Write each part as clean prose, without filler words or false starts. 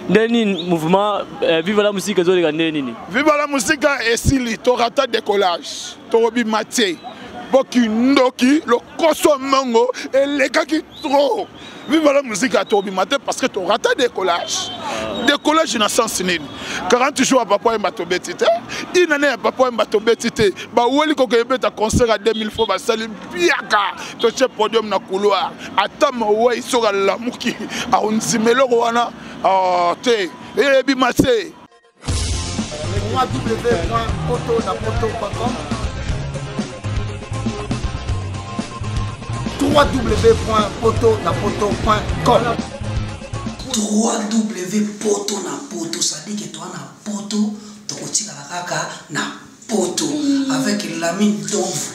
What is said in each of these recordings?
Neni mouvement Vive la musique zo de neni. Vive la musique et si torata décollage. Torobi maté. Boki ndoki le koso mango et les gars qui trop. Vive la musique à Torobi maté parce que torata décollage. Décollage na sens nini. 40 jours à papa et matobetité. Une année à papa et matobetité. Ba weli ko kebeta concert à 2000 fois ba salim biaka. To che podium na couloir. Atam ouais sera la muki. A unzimelo wana. Te et bimaté. www.potonapoto.com www.potonapoto, ça dit que toi na poto, tu retires la kaka na poto avec l'ami d'ombre,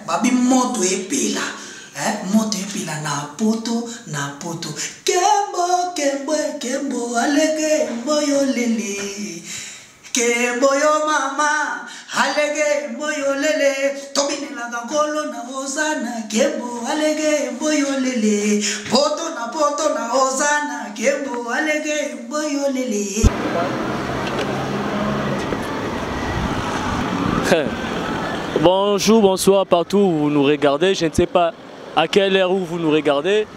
babi moto et pela, moto et pela na poto, kembo kembo kembo alege moyo lele, kembo yo mama alege moyo lele, tobine la gangolo na hosana, kembo alege moyo lele, poto na hosana, kembo alege moyo lele. Bonjour, bonsoir partout où vous nous regardez. Je ne sais pas à quelle heure où vous nous regardez.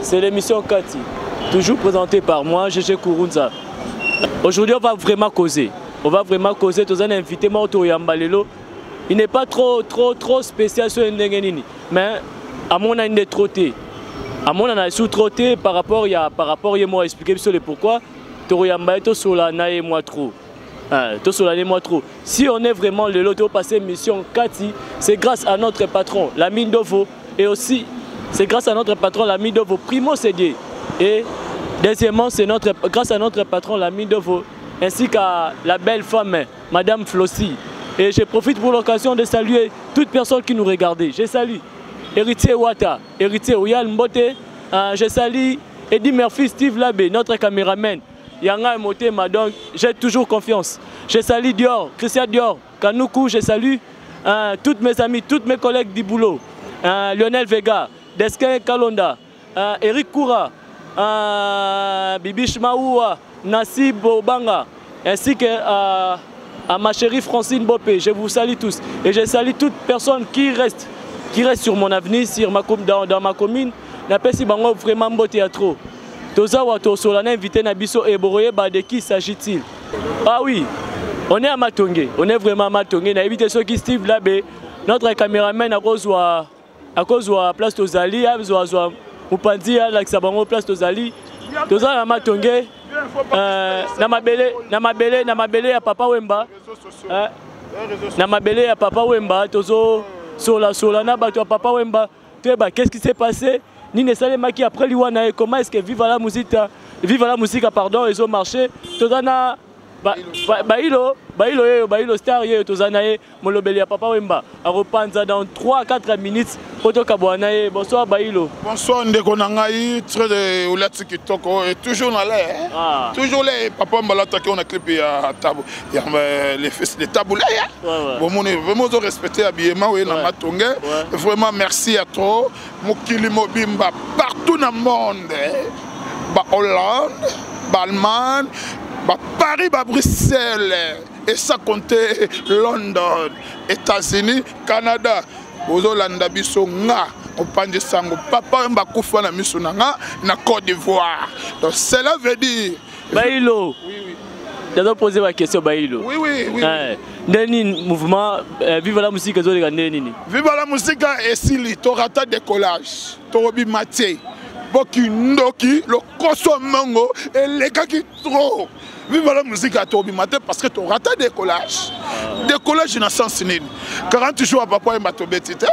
C'est l'émission Kati, toujours présentée par moi, Gégé Kourounza. Aujourd'hui, on va vraiment causer. Tous un invité Maoto Yambalelo. Il n'est pas trop spécial sur Ndengenini. Mais à mon avis, il est trotté. À mon avis, sous-trotté par rapport à moi expliquer sur le pourquoi. Toyambalelo sur la naïe moi trop. Si on est vraiment le lot passé mission Kati, c'est grâce à notre patron, la mine d'Ovo, et aussi c'est grâce à notre patron, la mine d'Ovo, Primo Sédier. Et deuxièmement, c'est grâce à notre patron, la mine d'Ovo, ainsi qu'à la belle femme, Madame Flossi. Et je profite pour l'occasion de saluer toute personne qui nous regarde. Je salue Héritier Wata, Héritier Oyal Mbote, je salue Eddie Murphy, Steve Labé, notre caméraman. Yanga Motema, donc j'ai toujours confiance. Je salue Dior, Christian Dior, Kanoukou, je salue toutes mes amis, tous mes collègues du boulot. Lionel Vega, Deskin Kalonda, Eric Koura, Bibi Shmaoua, Nassib Obanga, ainsi que à ma chérie Francine Bopé. Je vous salue tous. Et je salue toute personne qui reste sur mon avenir, dans ma commune. N'a pas si vraiment beau théâtre. Tozawa Tosolana invité Nabiso et Boroye, de qui s'agit-il? Ah oui, on est à Matongé, on est vraiment à Matongé. On a invité ceux qui Steve Labé, notre caméraman à cause de la place Tozali, à cause de Mupandi, à la place Tozali. Tozawa à Matongé, Namabele à Papa Wemba, Namabele à Papa Wemba, Tozo Solana, Papa Wemba. Qu'est-ce qui s'est passé? Nine Salemaki après Liwana, comment est-ce que Vive la musique, pardon, ils ont marché. Tozana, Bailo Star, Tozana, Molobeli Papa Wemba, à reprendre dans 3-4 minutes. Bonsoir Bailo. Bonsoir Ndekonangaï, très Oulati Kitoko, et toujours dans l'air. Toujours les Papa Wemba qui on a clippé à table, les fesses de taboulé. Bon, on est vraiment respecté habillement, oui, dans Matongé. Vraiment merci à toi. Mokili Mobimba, partout dans le monde. Hollande, Allemagne, Paris, Bruxelles, et ça comptait London, États-Unis, Canada. Bozolanda biso nga opande sango papa mba kufa na miso na Côte d'Ivoire. Donc cela veut dire Bailo. Oui. J'ai posé ma question Bailo. Oui. Neni mouvement Vive la musique zo de neni. Vive la musique et si torata décollage. Torobi maté. Boki ndoki le koso mango et les gars qui trop. Vive la musique à Torobi maté parce que torata décollage. Décollage na sens nini. 40 jours à papa et matobetité.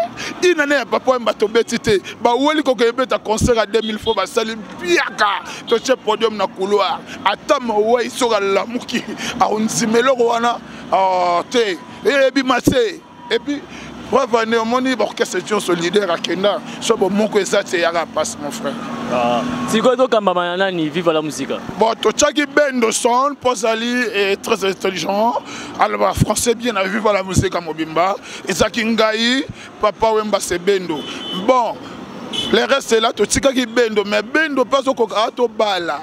Une année à papa et matobetité. Ba weli ko kebeta concert à 2000 fois ba salim biaka. To che podium na couloir. Atam ouais sera la muki. A unzimelo wana. Te et bimaté. Et puis bravo néomoni orchestre solidaire à Kenda. So bon mon ko ça c'est yara passe mon frère. Si quoi donc kamba nani Vive la musique. Bon to chaki bendo son Pozali est très intelligent. Alors français bien à Vive la musique à Mobimba. Et ça Kingai Papa Wemba c'est bendo. Bon les restes là to chaki bendo mais bendo pas au kokato bala.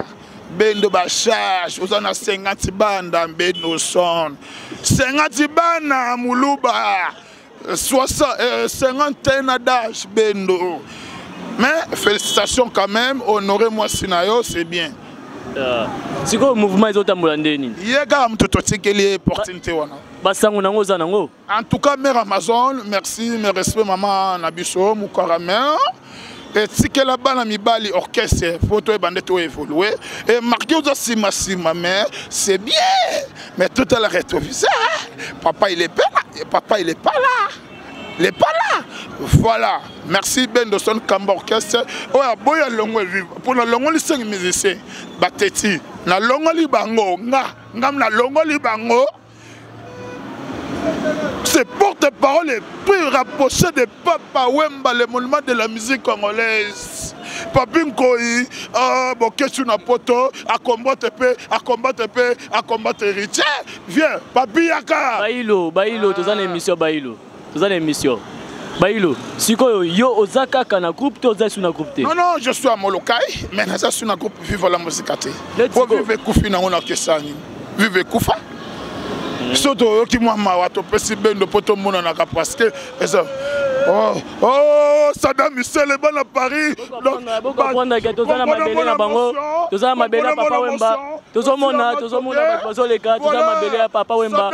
bendo ba charge oza na 50 banda bendo son 50 bana muluba 51 d'âge bendo. Mais félicitations quand même, honorez-moi Sinayo, c'est bien. C'est quoi le mouvement ils ont tambolandé ni? Yega mtototikeli opportunité wana. Basango nango za nango. En tout cas, mère Amazon, merci, mes respects maman Nabiso Moukarame. Et si que là-bas na mibali orchestre, photo et bandette évolué et marqué aux sima mais c'est bien. Mais tout à la rétroviseur, papa il est pas là, papa il est pas là. Il n'est pas là. Voilà. Merci Ben de son Kamba Orchestre. Oh, boya longo vivre. Pour la longo li 5 musiciens. Bateti. Na longo li bango. Ngam na longo li bango. C'est porte-parole et plus rapproché de Papa Wemba, le monument de la musique congolaise. Papin Koi, bon, qu'est-ce qu'on a poto, à combattre paix, à combattre paix, à combattre héritier. Viens, Papi Yaka. Bailo, tu as une émission, Bailo. Tu as une émission. Bailo, si yo Osaka kana groupe, tu as une groupe. Non, non, je suis à Molokai, mais je suis un groupe Vive la musique. Pour vivre Koufi, on a que ça. Vive Koufa. Surtout qui moi mawato pesi bendo poto mona naka parce que oh Saddam Hussein est bon à Paris donc comprendre que tous na mabele na bango tous na mabele papa Wemba tous mona bazo les cas tous na mabele papa Wemba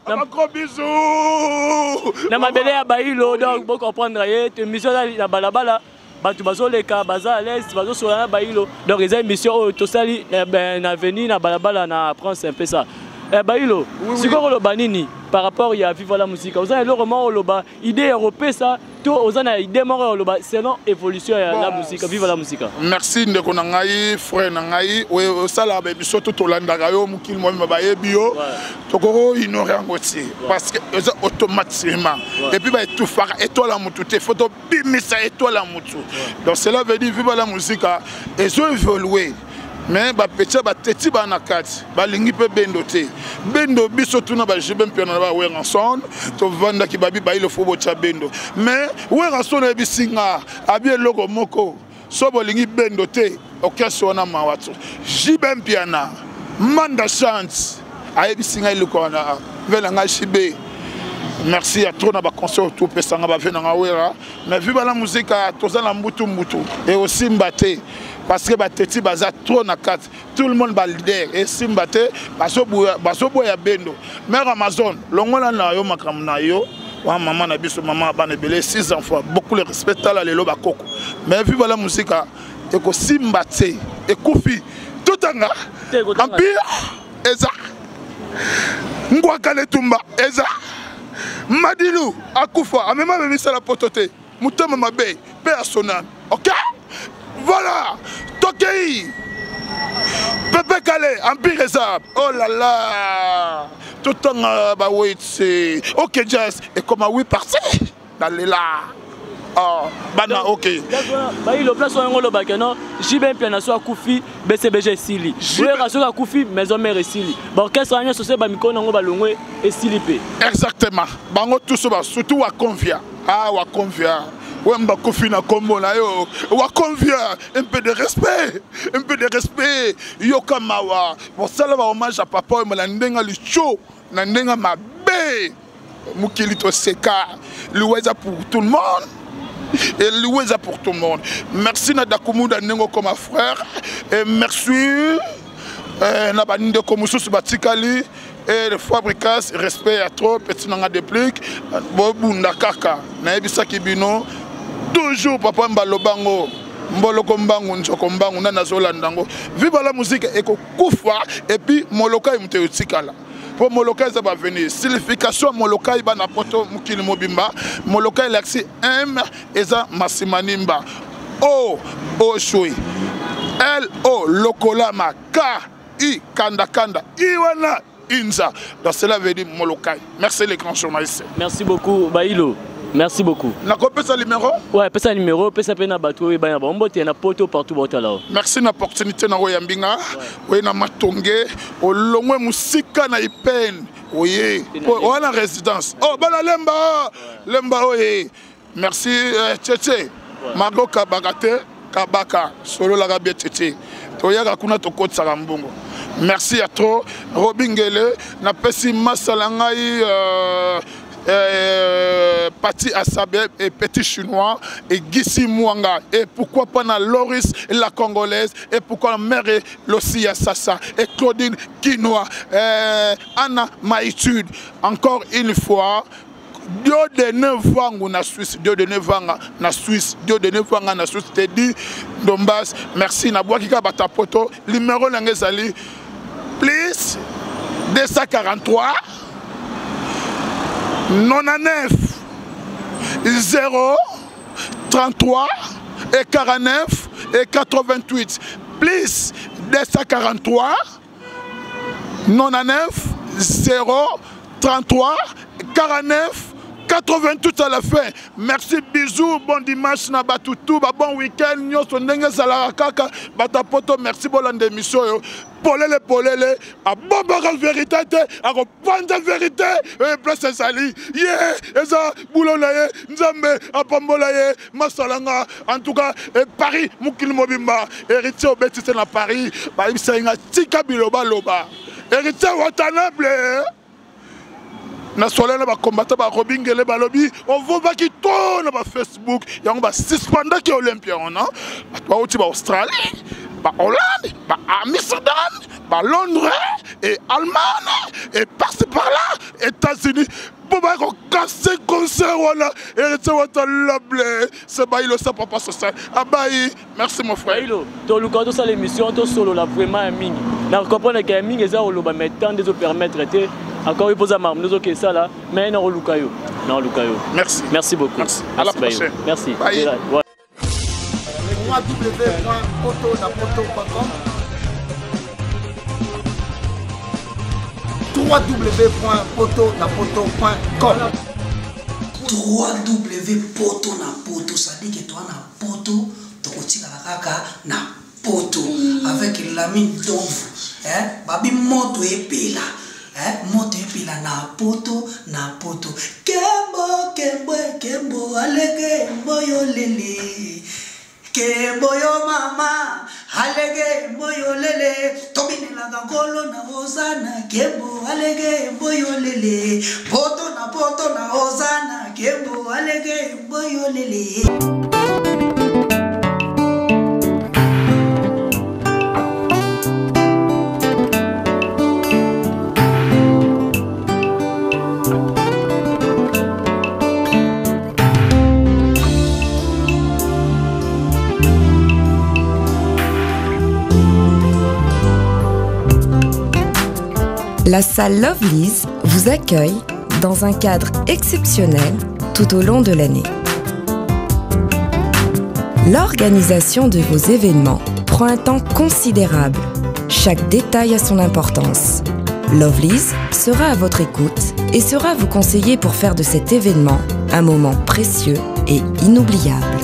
un gros bisou na mabele ya Bailo donc bon comprendre ye mission na balabala batu bazo les cas baza à l'aise bazo sur na Bailo donc les émissions to sali na venir na balabala na prendre un peu ça. Bailo, si vous avez banini par rapport à Vive la musique, vous avez le roman idée européenne ça, vous avez idée morale selon l'évolution de la musique, Vive la musique. Merci de konangai frère nangai, ça là biso to tolanda gayo mukil mo mabaye bio, tokoro ignorer ngoti parce que automatiquement et puis ba tout faire étoile la mutu te photo bimisa étoile la mutu. Donc cela veut dire Vive la musique et ils ont évolué. Mais ba petit ba teti ba na kati ba lingi pe bendo te bendo biso tuna ba jibem pe na ba wenga son to vanda ki babi ba ile fobo cha bendo mais wenga son e bisinga abi logo moko so bo lingi bendo te okesho na mawatu jibem piana manda chance a bisinga ile ko na vela nga shibe. Merci à toi na ba concert tout pesanga ba vena nga wera mais Vive la musique toza na mbutu et aussi mbate. Parce que Bateti baza trop na carte, tout le monde va leader et Simbate baso boya bendo. Mère Amazon, longola na yo makamna yo, wa maman na biso maman banebele 6 enfants, beaucoup le respect la lelo bakoko. Mais Vive la musique et ko Simbate et Koufi tout anga empire eza ngwa kale tumba eza Madilu akufa amema memisa la potote mutama mabe personnel. OK? Voilà, Tokei, Pepe Calais, Empire Ezab, oh là là, tout le temps, bah oui, c'est ok jazz, et comme à 8 parties, d'aller là, oh, bana ok. Bah il le place sur un rôle non, j'y vais bien à Koufi, BCBG Sili, je vais rassurer à Koufi, maison mère Sili, bon qu'est-ce qu'on a associé bah Miko Nango Balongwe et Silipé. Exactement, bango tout ça, surtout à Convia, à Convia. Wemba Kofi na kombo na yo wa convient un peu de respect yoka mawa pour ça là hommage à papa Wemba ndenga licho na ndenga mabe mukili to seka loueza pour tout le monde et loueza pour tout le monde. Merci na dakumuda ndengo comme frère et merci na baninde comme sous batikali et le fabricas respect à trop petit nanga déplique bobunda kaka na ebisaki bino toujours papa mbalobango mboloko mbangu njoko mbangu na nazolandango. Vive la musique eko kufa et puis molokai mteotikala pour molokai ça va venir signification molokai bana poto mukili mobimba molokai l'axi M eza masimanimba o oshui L O lokolama K I kanda kanda iwana inza. Donc cela veut dire molokai. Merci les grands journalistes. Merci beaucoup Bailo. Merci beaucoup. Na copie ça numéro? Ouais, pesa numéro, pesa pena bateau et bana bombo te na poto partout bota là. Merci na opportunité na Royambinga, oui na Matonge, au longwe musika na Ipen. Oui, on a résidence. Oh bana lemba, lemba oui. Merci Tchétché. Margot Kabagate, Kabaka, solo la rabia Tchétché. toyaka kuna tokotisaka mbongo. Merci à trop. Robingele na pesi masala ngai Pati Asabe et Petit Chinois et Gissi Mwanga. Et pourquoi pas na Loris la Congolaise. Et pourquoi la mère Lossia Sassa et Claudine Kinoa. Anna Maïtude. Encore une fois. Dieu de 9 ans na Suisse, Dieu de 9 ans na Suisse, Dieu de 9 ans na Suisse. Te dit Dombas, merci na Boakika Batapoto. Numéro Langezali, please 243 99 0 33 et 49 et 88. Please 243 99 0 33 49 88 à la fin. Merci, bisous, bon dimanche, na batutu, bon week-end, nyoso ndenge zala kaka, batapoto, merci pour l'émission. Polele, polele, a bon bagage vérité, a rependre vérité, et place sali, yeah, eza, boulonaye, nzambe, a pambolaye, masalanga, en tout cas, Paris, Moukil Mobimba, héritier au bêtise na Paris, bah, il s'est un tika biloba loba, héritier watanable, na soleil na combattant ba Robingele balobi on voit qui tourne na Facebook yango ba suspendre ki Olympia on a ba oti ba Australie ba Hollande ba Amsterdam ba Londres et Allemagne et par-ci par-là États-Unis pour ba ko casser concert wala et tu vois ta lable c'est ba il ça papa social abai merci mon frère ilo to luka to ça l'émission to solo la vraiment mingi na comprendre que mingi eza oloba mettant des permettre te encore il pose à marre, nous ok ça là, mais non Lukayo, non Lukayo. Merci. Merci beaucoup. Merci. À la prochaine. Merci. Bye. Ouais. www.potonapoto.com www.potonapoto, ça dit que toi na poto, tokotika kaka na poto avec l'ami d'ombre, babi moto epela. Moto epila na poto kembo kembo kembo alege moyo lele kembo yo mama alege moyo lele tobine la gangolo na ozana kembo alege moyo lele poto na ozana kembo alege moyo lele. La salle Lovelyz vous accueille dans un cadre exceptionnel tout au long de l'année. L'organisation de vos événements prend un temps considérable. Chaque détail a son importance. Lovelyz sera à votre écoute et saura vous conseiller pour faire de cet événement un moment précieux et inoubliable.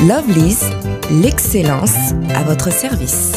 Lovelyz, l'excellence à votre service.